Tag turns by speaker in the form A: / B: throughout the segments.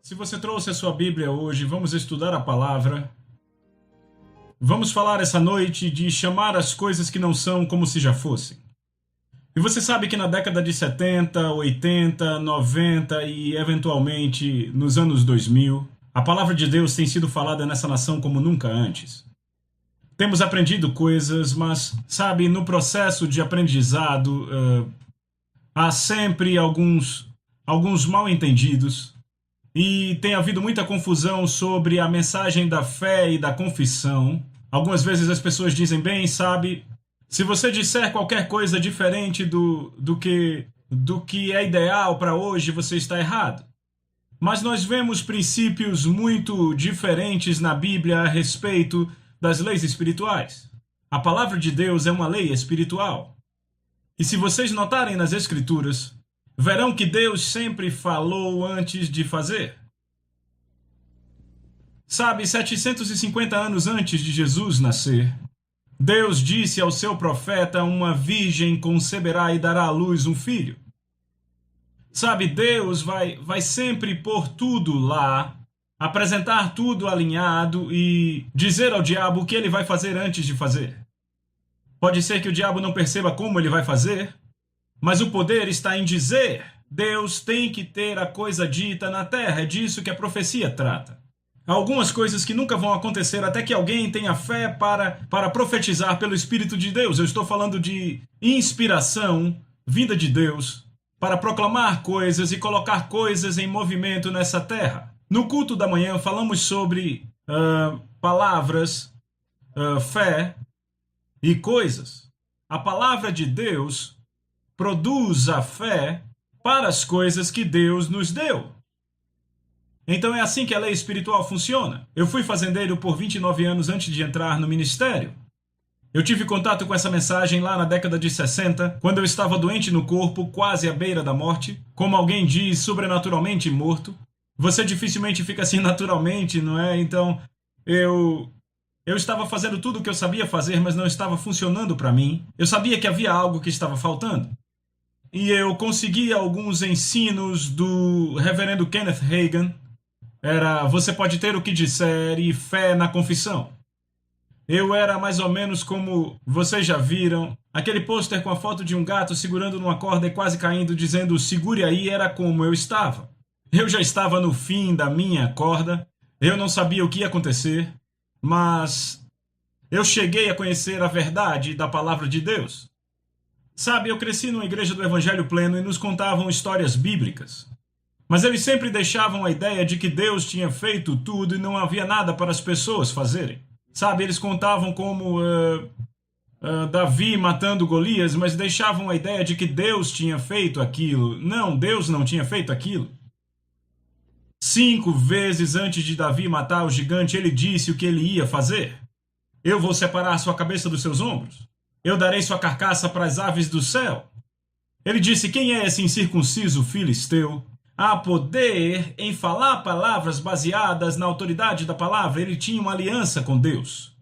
A: Se você trouxe a sua Bíblia hoje, vamos estudar a palavra. Vamos falar essa noite de chamar as coisas que não são como se já fossem. E você sabe que na década de 70, 80, 90 e eventualmente nos anos 2000, a palavra de Deus tem sido falada nessa nação como nunca antes. Temos aprendido coisas, mas, sabe, no processo de aprendizado, há sempre alguns mal-entendidos. E tem havido muita confusão sobre a mensagem da fé e da confissão. Algumas vezes as pessoas dizem, bem, sabe, se você disser qualquer coisa diferente do que é ideal para hoje, você está errado. Mas nós vemos princípios muito diferentes na Bíblia a respeito das leis espirituais. A palavra de Deus é uma lei espiritual. E se vocês notarem nas Escrituras, verão que Deus sempre falou antes de fazer. Sabe, 750 anos antes de Jesus nascer, Deus disse ao seu profeta, uma virgem conceberá e dará à luz um filho. Sabe, Deus vai sempre pôr tudo lá, apresentar tudo alinhado e dizer ao diabo o que ele vai fazer antes de fazer. Pode ser que o diabo não perceba como ele vai fazer, mas o poder está em dizer, Deus tem que ter a coisa dita na terra, é disso que a profecia trata. Há algumas coisas que nunca vão acontecer até que alguém tenha fé para profetizar pelo Espírito de Deus. Eu estou falando de inspiração, vinda de Deus, para proclamar coisas e colocar coisas em movimento nessa terra. No culto da manhã falamos sobre palavras, fé e coisas. A palavra de Deus produz a fé para as coisas que Deus nos deu. Então é assim que a lei espiritual funciona. Eu fui fazendeiro por 29 anos antes de entrar no ministério. Eu tive contato com essa mensagem lá na década de 60, quando eu estava doente no corpo, quase à beira da morte, como alguém diz, sobrenaturalmente morto. Você dificilmente fica assim naturalmente, não é? Então, eu estava fazendo tudo o que eu sabia fazer, mas não estava funcionando para mim. Eu sabia que havia algo que estava faltando. E eu consegui alguns ensinos do reverendo Kenneth Hagin. Era, você pode ter o que disser e fé na confissão. Eu era mais ou menos como, vocês já viram, aquele pôster com a foto de um gato segurando numa corda e quase caindo, dizendo, segure aí, era como eu estava. Eu já estava no fim da minha corda, eu não sabia o que ia acontecer, mas eu cheguei a conhecer a verdade da palavra de Deus. Sabe, eu cresci numa igreja do Evangelho Pleno e nos contavam histórias bíblicas. Mas eles sempre deixavam a ideia de que Deus tinha feito tudo e não havia nada para as pessoas fazerem. Sabe, eles contavam como Davi matando Golias, mas deixavam a ideia de que Deus tinha feito aquilo. Não, Deus não tinha feito aquilo. 5 vezes antes de Davi matar o gigante, ele disse o que ele ia fazer. Eu vou separar sua cabeça dos seus ombros. Eu darei sua carcaça para as aves do céu. Ele disse, quem é esse incircunciso filisteu? Há poder em falar palavras baseadas na autoridade da palavra. Ele tinha uma aliança com Deus.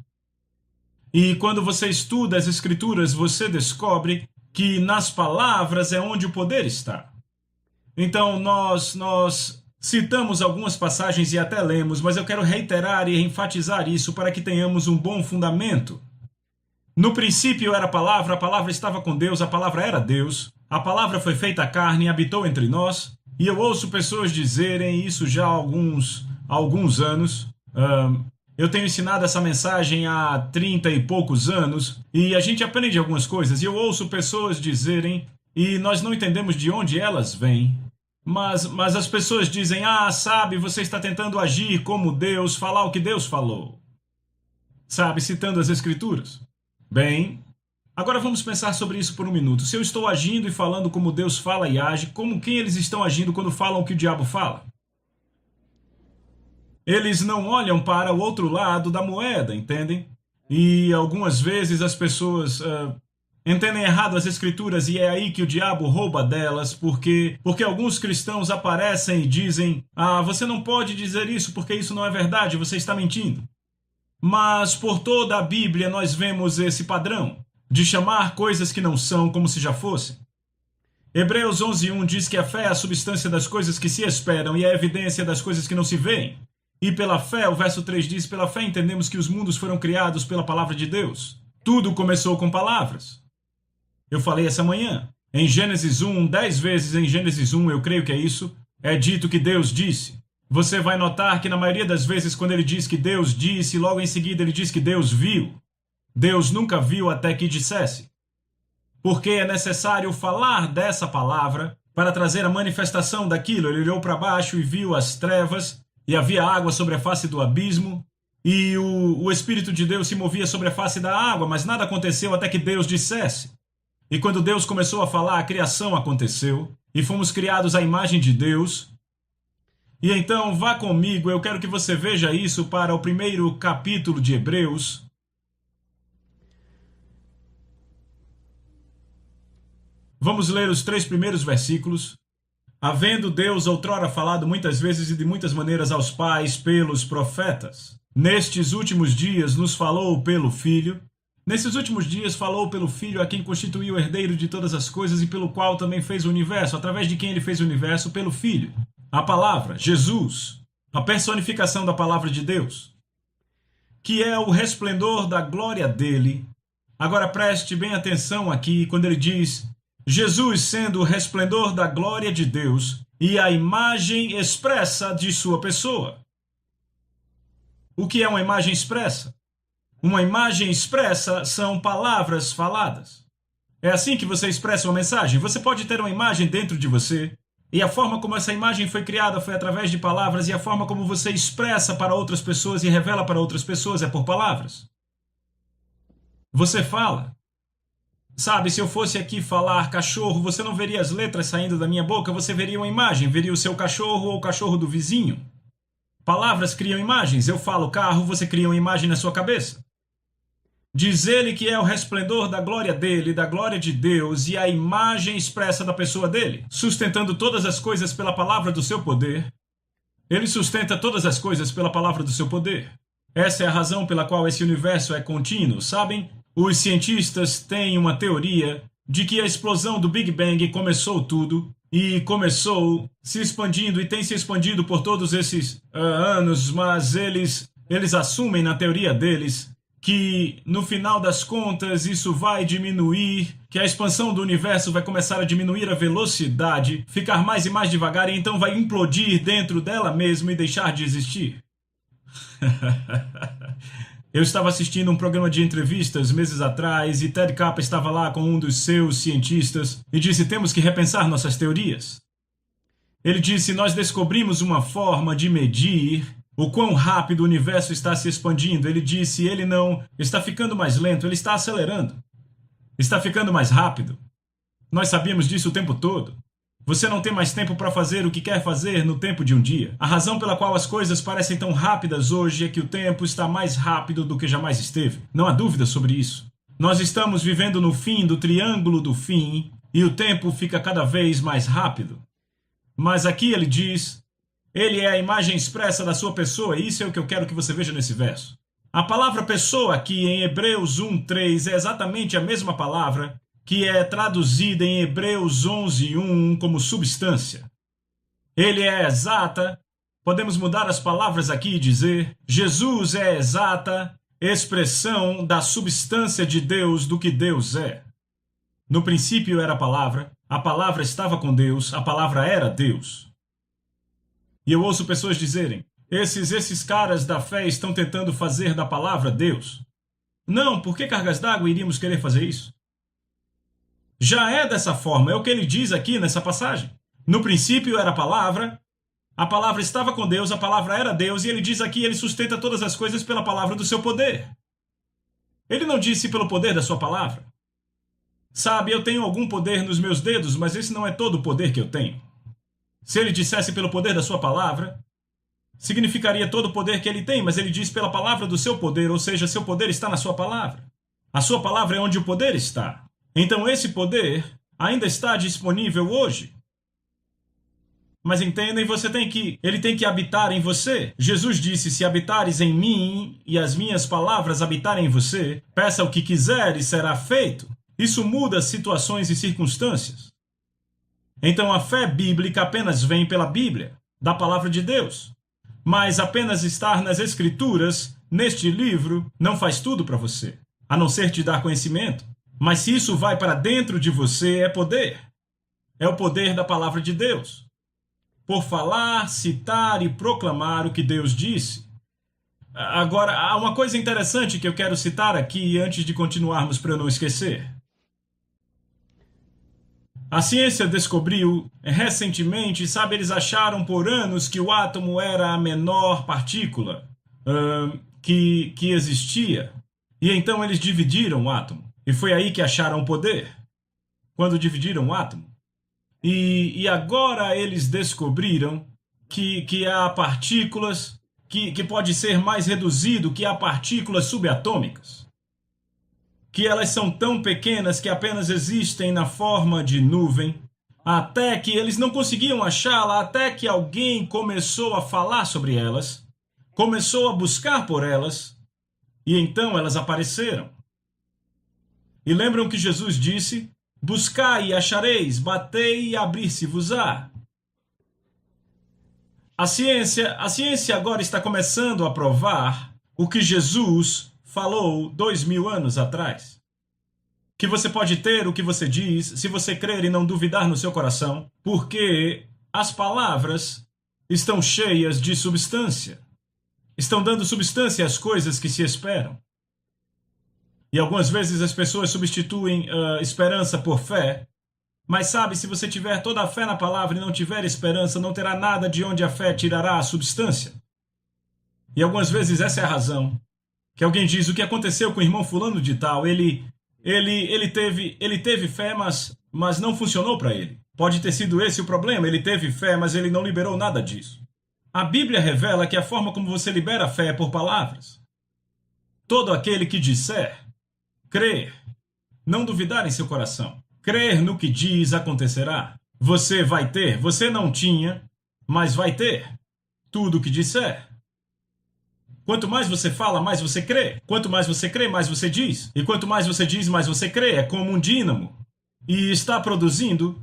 A: E quando você estuda as Escrituras, você descobre que nas palavras é onde o poder está. Então, nós citamos algumas passagens e até lemos, mas eu quero reiterar e enfatizar isso para que tenhamos um bom fundamento. No princípio era a palavra estava com Deus, a palavra era Deus, a palavra foi feita carne e habitou entre nós. E eu ouço pessoas dizerem isso já há alguns anos. Eu tenho ensinado essa mensagem há 30 e poucos anos e a gente aprende algumas coisas. E eu ouço pessoas dizerem, e nós não entendemos de onde elas vêm, mas as pessoas dizem, sabe, você está tentando agir como Deus, falar o que Deus falou. Sabe, citando as Escrituras. Bem, agora vamos pensar sobre isso por um minuto. Se eu estou agindo e falando como Deus fala e age, como quem eles estão agindo quando falam o que o diabo fala? Eles não olham para o outro lado da moeda, entendem? E algumas vezes as pessoas entendem errado as Escrituras e é aí que o diabo rouba delas, porque alguns cristãos aparecem e dizem, você não pode dizer isso porque isso não é verdade, você está mentindo. Mas por toda a Bíblia nós vemos esse padrão de chamar coisas que não são como se já fossem. Hebreus 11:1 diz que a fé é a substância das coisas que se esperam e a evidência das coisas que não se veem. E pela fé, o verso 3 diz, pela fé entendemos que os mundos foram criados pela palavra de Deus. Tudo começou com palavras. Eu falei essa manhã. Em Gênesis 1, 10 vezes em Gênesis 1, eu creio que é isso, é dito que Deus disse. Você vai notar que na maioria das vezes quando ele diz que Deus disse, logo em seguida ele diz que Deus viu. Deus nunca viu até que dissesse. Porque é necessário falar dessa palavra para trazer a manifestação daquilo. Ele olhou para baixo e viu as trevas, e havia água sobre a face do abismo, e o Espírito de Deus se movia sobre a face da água, mas nada aconteceu até que Deus dissesse. E quando Deus começou a falar, a criação aconteceu, e fomos criados à imagem de Deus. E então, vá comigo, eu quero que você veja isso para o primeiro capítulo de Hebreus. Vamos ler os 3 primeiros versículos. Havendo Deus outrora falado muitas vezes e de muitas maneiras aos pais pelos profetas, nestes últimos dias nos falou pelo Filho. Nesses últimos dias falou pelo Filho, a quem constituiu o herdeiro de todas as coisas e pelo qual também fez o universo, através de quem ele fez o universo, pelo Filho. A palavra, Jesus, a personificação da palavra de Deus, que é o resplendor da glória dele. Agora preste bem atenção aqui quando ele diz Jesus sendo o resplendor da glória de Deus e a imagem expressa de sua pessoa. O que é uma imagem expressa? Uma imagem expressa são palavras faladas. É assim que você expressa uma mensagem. Você pode ter uma imagem dentro de você, e a forma como essa imagem foi criada foi através de palavras, e a forma como você expressa para outras pessoas e revela para outras pessoas é por palavras. Você fala. Sabe, se eu fosse aqui falar cachorro, você não veria as letras saindo da minha boca, você veria uma imagem, veria o seu cachorro ou o cachorro do vizinho. Palavras criam imagens. Eu falo carro, você cria uma imagem na sua cabeça. Diz ele que é o resplendor da glória dele, da glória de Deus, e a imagem expressa da pessoa dele, sustentando todas as coisas pela palavra do seu poder. Ele sustenta todas as coisas pela palavra do seu poder. Essa é a razão pela qual esse universo é contínuo, sabem? Os cientistas têm uma teoria de que a explosão do Big Bang começou tudo e começou se expandindo e tem se expandido por todos esses anos, mas eles assumem na teoria deles que no final das contas isso vai diminuir, que a expansão do universo vai começar a diminuir a velocidade, ficar mais e mais devagar e então vai implodir dentro dela mesma e deixar de existir. Eu estava assistindo um programa de entrevistas meses atrás e Ted Kappa estava lá com um dos seus cientistas e disse: temos que repensar nossas teorias. Ele disse: nós descobrimos uma forma de medir o quão rápido o universo está se expandindo. Ele disse: ele não está ficando mais lento, ele está acelerando. Está ficando mais rápido. Nós sabíamos disso o tempo todo. Você não tem mais tempo para fazer o que quer fazer no tempo de um dia. A razão pela qual as coisas parecem tão rápidas hoje é que o tempo está mais rápido do que jamais esteve. Não há dúvida sobre isso. Nós estamos vivendo no fim do triângulo do fim e o tempo fica cada vez mais rápido. Mas aqui ele diz, ele é a imagem expressa da sua pessoa, e isso é o que eu quero que você veja nesse verso. A palavra pessoa aqui em Hebreus 1:3 é exatamente a mesma palavra que é traduzida em Hebreus 11:1 como substância. Ele é exata, podemos mudar as palavras aqui e dizer, Jesus é exata expressão da substância de Deus, do que Deus é. No princípio era a palavra estava com Deus, a palavra era Deus. E eu ouço pessoas dizerem, esses caras da fé estão tentando fazer da palavra Deus. Não, por que cargas d'água iríamos querer fazer isso? Já é dessa forma, é o que ele diz aqui nessa passagem. No princípio era a palavra estava com Deus, a palavra era Deus, e ele diz aqui, ele sustenta todas as coisas pela palavra do seu poder. Ele não disse pelo poder da sua palavra. Sabe, eu tenho algum poder nos meus dedos, mas esse não é todo o poder que eu tenho. Se ele dissesse pelo poder da sua palavra, significaria todo o poder que ele tem, mas ele diz pela palavra do seu poder, ou seja, seu poder está na sua palavra. A sua palavra é onde o poder está. Então esse poder ainda está disponível hoje. Mas entendem, ele tem que habitar em você. Jesus disse, se habitares em mim e as minhas palavras habitarem em você, peça o que quiser e será feito. Isso muda situações e circunstâncias. Então a fé bíblica apenas vem pela Bíblia, da palavra de Deus. Mas apenas estar nas Escrituras, neste livro, não faz tudo para você, a não ser te dar conhecimento. Mas se isso vai para dentro de você, é poder. É o poder da palavra de Deus. Por falar, citar e proclamar o que Deus disse. Agora, há uma coisa interessante que eu quero citar aqui antes de continuarmos para eu não esquecer. A ciência descobriu recentemente, sabe, eles acharam por anos que o átomo era a menor partícula que existia. E então eles dividiram o átomo. E foi aí que acharam o poder. Quando dividiram o átomo. E agora eles descobriram que há partículas, que pode ser mais reduzido, que há partículas subatômicas. Que elas são tão pequenas que apenas existem na forma de nuvem, até que eles não conseguiam achá-la, até que alguém começou a falar sobre elas, começou a buscar por elas, e então elas apareceram. E lembram que Jesus disse: buscai e achareis, batei e abrir-se-vos-á. A ciência agora está começando a provar o que Jesus falou 2000 anos atrás. Que você pode ter o que você diz se você crer e não duvidar no seu coração, porque as palavras estão cheias de substância. Estão dando substância às coisas que se esperam. E algumas vezes as pessoas substituem esperança por fé. Mas sabe, se você tiver toda a fé na palavra e não tiver esperança, não terá nada de onde a fé tirará a substância. E algumas vezes essa é a razão. Que alguém diz: o que aconteceu com o irmão fulano de tal, ele teve fé, mas não funcionou para ele. Pode ter sido esse o problema, ele teve fé, mas ele não liberou nada disso. A Bíblia revela que a forma como você libera a fé é por palavras. Todo aquele que disser, crer, não duvidar em seu coração, crer no que diz acontecerá. Você vai ter, você não tinha, mas vai ter tudo o que disser. Quanto mais você fala, mais você crê. Quanto mais você crê, mais você diz. E quanto mais você diz, mais você crê. É como um dínamo. E está produzindo,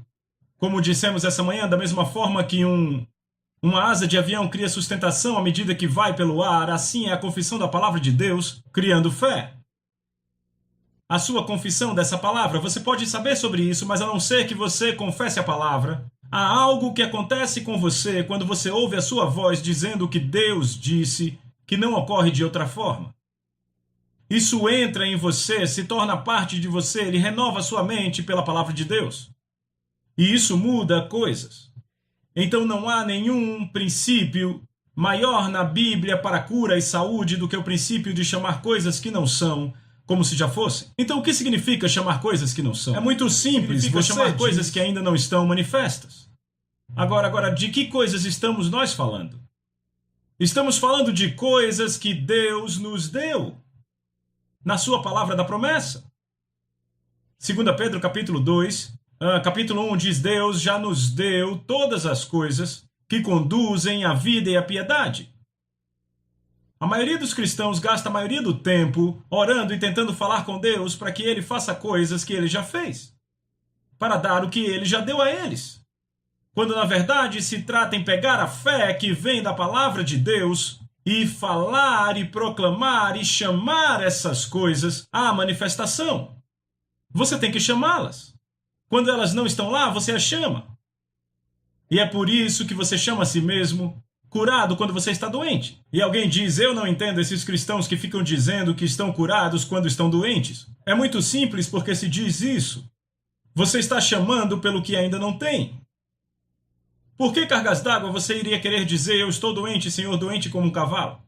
A: como dissemos essa manhã, da mesma forma que uma asa de avião cria sustentação à medida que vai pelo ar, assim é a confissão da palavra de Deus, criando fé. A sua confissão dessa palavra, você pode saber sobre isso, mas a não ser que você confesse a palavra, há algo que acontece com você quando você ouve a sua voz dizendo o que Deus disse, que não ocorre de outra forma. Isso entra em você, se torna parte de você, ele renova sua mente pela palavra de Deus. E isso muda coisas. Então não há nenhum princípio maior na Bíblia para cura e saúde do que o princípio de chamar coisas que não são, como se já fossem. Então o que significa chamar coisas que não são? É muito simples, você chamar coisas que ainda não estão manifestas. Agora, de que coisas estamos nós falando? Estamos falando de coisas que Deus nos deu na sua palavra da promessa. 2 Pedro capítulo 2, capítulo 1 diz: Deus já nos deu todas as coisas que conduzem à vida e à piedade. A maioria dos cristãos gasta a maioria do tempo orando e tentando falar com Deus para que Ele faça coisas que Ele já fez, para dar o que Ele já deu a eles. Quando na verdade se trata em pegar a fé que vem da palavra de Deus e falar e proclamar e chamar essas coisas à manifestação. Você tem que chamá-las. Quando elas não estão lá, você as chama. E é por isso que você chama a si mesmo curado quando você está doente. E alguém diz: eu não entendo esses cristãos que ficam dizendo que estão curados quando estão doentes. É muito simples, porque se diz isso, você está chamando pelo que ainda não tem. Por que cargas d'água você iria querer dizer: eu estou doente, Senhor, doente como um cavalo?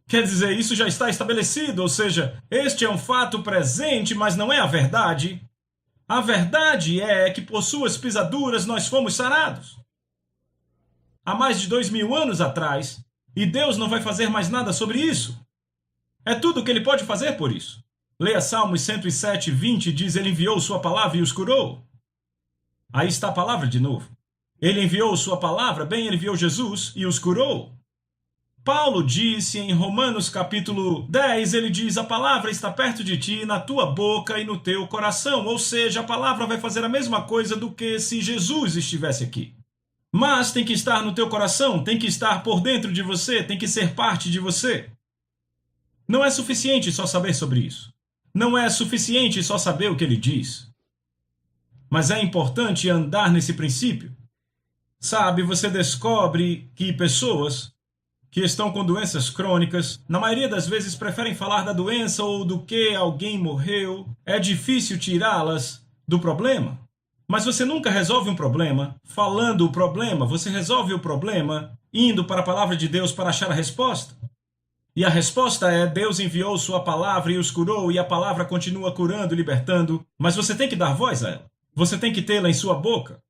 A: Quer dizer, isso já está estabelecido, ou seja, este é um fato presente, mas não é a verdade. A verdade é que por suas pisaduras nós fomos sarados. Há mais de 2000 anos atrás, e Deus não vai fazer mais nada sobre isso. É tudo o que Ele pode fazer por isso. Leia Salmos 107, 20, diz: Ele enviou sua palavra e os curou. Aí está a palavra de novo. Ele enviou sua palavra, bem, ele enviou Jesus e os curou. Paulo disse em Romanos capítulo 10, ele diz: a palavra está perto de ti, na tua boca e no teu coração. Ou seja, a palavra vai fazer a mesma coisa do que se Jesus estivesse aqui. Mas tem que estar no teu coração, tem que estar por dentro de você, tem que ser parte de você. Não é suficiente só saber sobre isso. Não é suficiente só saber o que ele diz. Mas é importante andar nesse princípio. Sabe, você descobre que pessoas que estão com doenças crônicas, na maioria das vezes preferem falar da doença ou do que alguém morreu. É difícil tirá-las do problema. Mas você nunca resolve um problema falando o problema. Você resolve o problema indo para a palavra de Deus para achar a resposta. E a resposta é: Deus enviou sua palavra e os curou, e a palavra continua curando e libertando. Mas você tem que dar voz a ela. Você tem que tê-la em sua boca.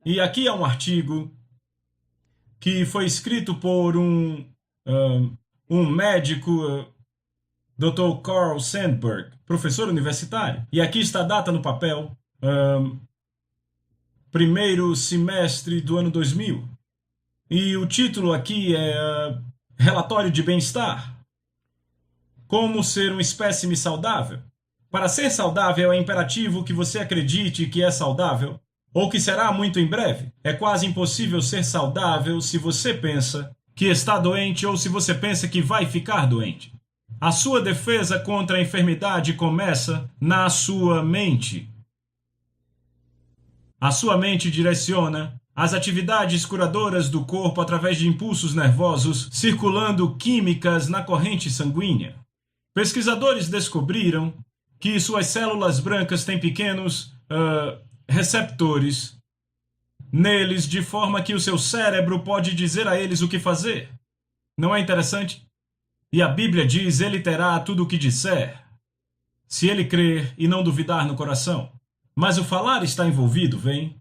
A: E aqui há um artigo que foi escrito por um médico, Dr. Carl Sandburg, professor universitário. E aqui está a data no papel, primeiro semestre do ano 2000. E o título aqui é Relatório de Bem-Estar. Como ser um espécime saudável. Para ser saudável é imperativo que você acredite que é saudável, ou que será muito em breve. É quase impossível ser saudável se você pensa que está doente ou se você pensa que vai ficar doente. A sua defesa contra a enfermidade começa na sua mente. A sua mente direciona as atividades curadoras do corpo através de impulsos nervosos circulando químicas na corrente sanguínea. Pesquisadores descobriram que suas células brancas têm pequenos receptores neles, de forma que o seu cérebro pode dizer a eles o que fazer. Não é interessante? E a Bíblia diz: ele terá tudo o que disser, se ele crer e não duvidar no coração. Mas o falar está envolvido, vem?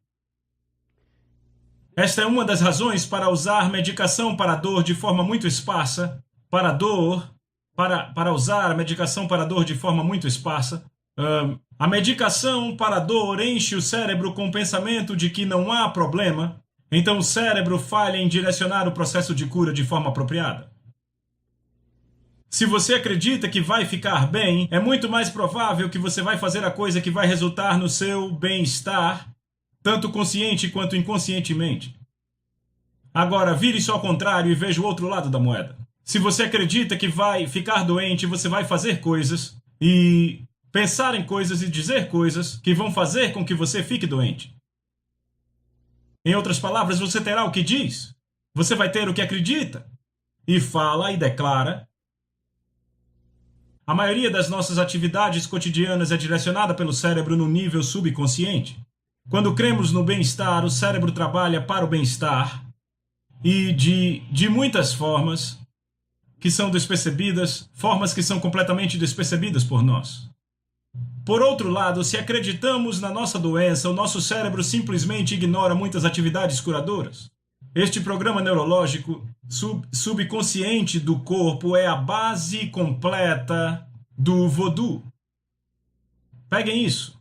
A: Esta é uma das razões para usar medicação para dor de forma muito esparsa, para usar medicação para dor de forma muito esparsa. A medicação para dor enche o cérebro com o pensamento de que não há problema, então o cérebro falha em direcionar o processo de cura de forma apropriada. Se você acredita que vai ficar bem, é muito mais provável que você vai fazer a coisa que vai resultar no seu bem-estar, tanto consciente quanto inconscientemente. Agora, vire-se ao contrário e veja o outro lado da moeda. Se você acredita que vai ficar doente, você vai fazer coisas e pensar em coisas e dizer coisas que vão fazer com que você fique doente. Em outras palavras, você terá o que diz. Você vai ter o que acredita. E fala e declara. A maioria das nossas atividades cotidianas é direcionada pelo cérebro no nível subconsciente. Quando cremos no bem-estar, o cérebro trabalha para o bem-estar e de muitas formas que são despercebidas, formas que são completamente despercebidas por nós. Por outro lado, se acreditamos na nossa doença, o nosso cérebro simplesmente ignora muitas atividades curadoras. Este programa neurológico subconsciente do corpo é a base completa do voodoo. Peguem isso.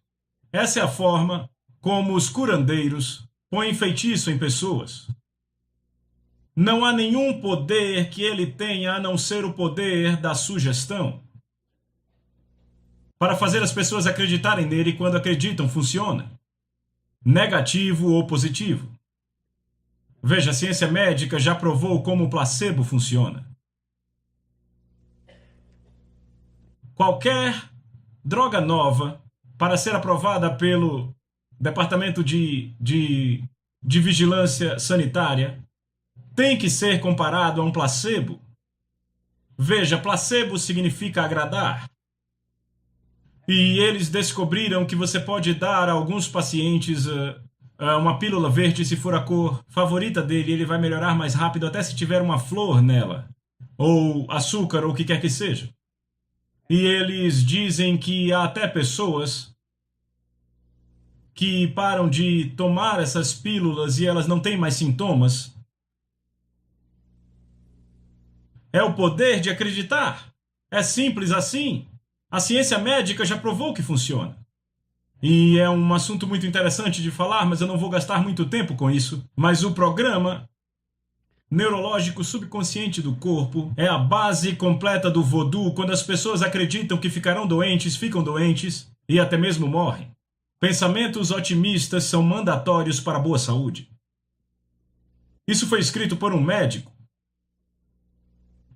A: Essa é a forma como os curandeiros põem feitiço em pessoas. Não há nenhum poder que ele tenha a não ser o poder da sugestão. Para fazer as pessoas acreditarem nele, e quando acreditam, funciona. Negativo ou positivo. Veja, a ciência médica já provou como o placebo funciona. Qualquer droga nova, para ser aprovada pelo Departamento de Vigilância Sanitária, tem que ser comparado a um placebo. Veja, placebo significa agradar. E eles descobriram que você pode dar a alguns pacientes uma pílula verde, se for a cor favorita dele, ele vai melhorar mais rápido até se tiver uma flor nela, ou açúcar, ou o que quer que seja. E eles dizem que há até pessoas que param de tomar essas pílulas e elas não têm mais sintomas. É o poder de acreditar. É simples assim. A ciência médica já provou que funciona. E é um assunto muito interessante de falar, mas eu não vou gastar muito tempo com isso. Mas o programa neurológico subconsciente do corpo, é a base completa do voodoo. Quando as pessoas acreditam que ficarão doentes, ficam doentes e até mesmo morrem. Pensamentos otimistas são mandatórios para a boa saúde. Isso foi escrito por um médico.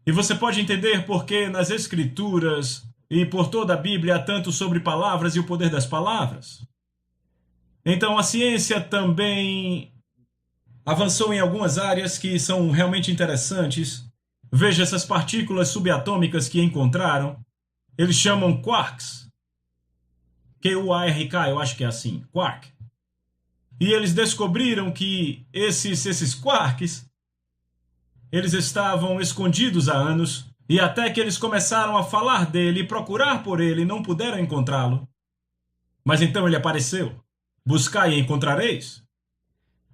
A: E você pode entender por que nas Escrituras e por toda a Bíblia há tanto sobre palavras e o poder das palavras. Então a ciência também avançou em algumas áreas que são realmente interessantes. Veja essas partículas subatômicas que encontraram. Eles chamam quarks. Q-U-A-R-K, eu acho que é assim, quark. E eles descobriram que esses quarks, eles estavam escondidos há anos, e até que eles começaram a falar dele e procurar por ele, não puderam encontrá-lo. Mas então ele apareceu. Buscai e encontrareis.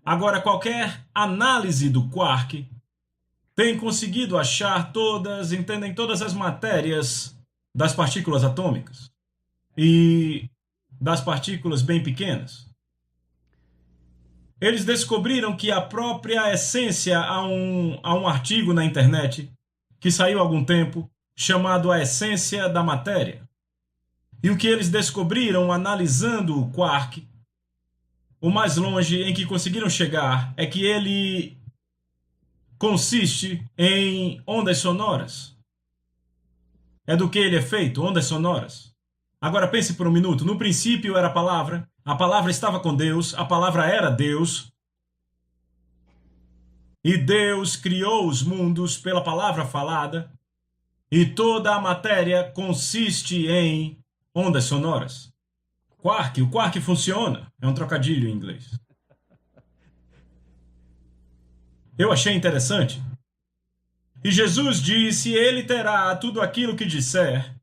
A: Agora, qualquer análise do quark tem conseguido achar entendem todas as matérias das partículas atômicas e das partículas bem pequenas. Eles descobriram que a própria essência, há um artigo na internet que saiu há algum tempo, chamado A Essência da Matéria. E o que eles descobriram analisando o quark, o mais longe em que conseguiram chegar, é que ele consiste em ondas sonoras. É do que ele é feito, ondas sonoras. Agora pense por um minuto. No princípio era a palavra estava com Deus, a palavra era Deus, e Deus criou os mundos pela palavra falada, e toda a matéria consiste em ondas sonoras. O quark funciona. É um trocadilho em inglês. Eu achei interessante. E Jesus disse: ele terá tudo aquilo que disser,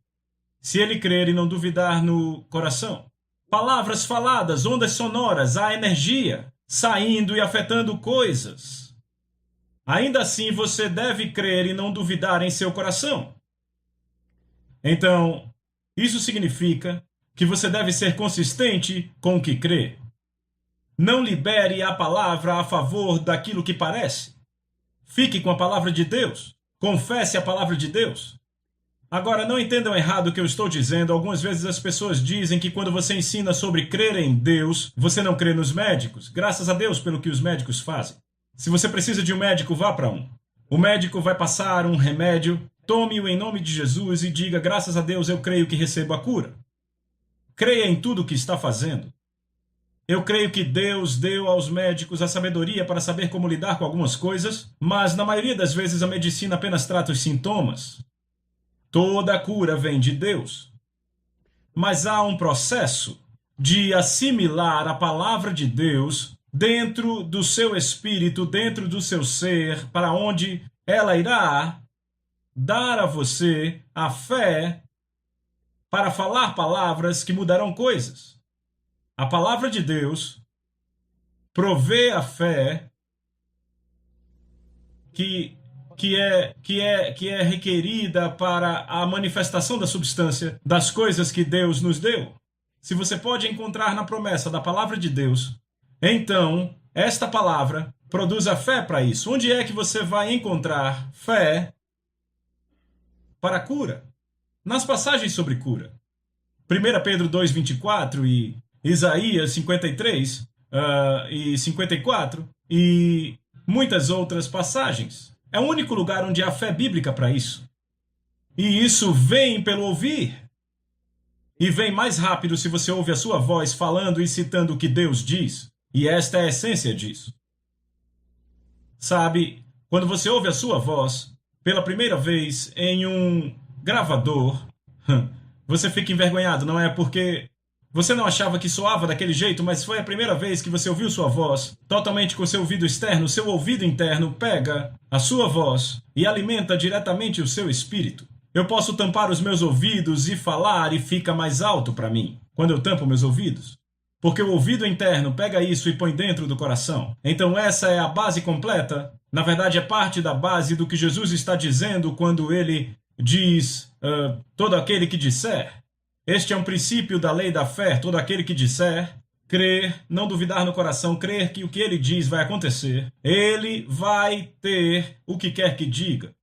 A: se ele crer e não duvidar no coração. Palavras faladas, ondas sonoras, há energia saindo e afetando coisas. Ainda assim, você deve crer e não duvidar em seu coração. Então, isso significa que você deve ser consistente com o que crê. Não libere a palavra a favor daquilo que parece. Fique com a palavra de Deus. Confesse a palavra de Deus. Agora, não entendam errado o que eu estou dizendo. Algumas vezes as pessoas dizem que quando você ensina sobre crer em Deus, você não crê nos médicos. Graças a Deus pelo que os médicos fazem. Se você precisa de um médico, vá para um. O médico vai passar um remédio, tome-o em nome de Jesus e diga: graças a Deus eu creio que recebo a cura. Creia em tudo o que está fazendo. Eu creio que Deus deu aos médicos a sabedoria para saber como lidar com algumas coisas, mas na maioria das vezes a medicina apenas trata os sintomas. Toda a cura vem de Deus. Mas há um processo de assimilar a palavra de Deus dentro do seu espírito, dentro do seu ser, para onde ela irá dar a você a fé para falar palavras que mudarão coisas. A palavra de Deus provê a fé que é requerida para a manifestação da substância das coisas que Deus nos deu. Se você pode encontrar na promessa da palavra de Deus, então esta palavra produz a fé para isso. Onde é que você vai encontrar fé para a cura? Nas passagens sobre cura. 1 Pedro 2,24 e Isaías 53 e 54 e muitas outras passagens. É o único lugar onde há fé bíblica para isso. E isso vem pelo ouvir. E vem mais rápido se você ouve a sua voz falando e citando o que Deus diz. E esta é a essência disso. Sabe, quando você ouve a sua voz pela primeira vez em um gravador, você fica envergonhado, não é? Porque você não achava que soava daquele jeito, mas foi a primeira vez que você ouviu sua voz totalmente com seu ouvido externo. Seu ouvido interno pega a sua voz e alimenta diretamente o seu espírito. Eu posso tampar os meus ouvidos e falar e fica mais alto para mim quando eu tampo meus ouvidos. Porque o ouvido interno pega isso e põe dentro do coração. Então essa é a base completa. Na verdade, é parte da base do que Jesus está dizendo quando ele diz: todo aquele que disser. Este é um princípio da lei da fé. Todo aquele que disser crer, não duvidar no coração, crer que o que ele diz vai acontecer, ele vai ter o que quer que diga.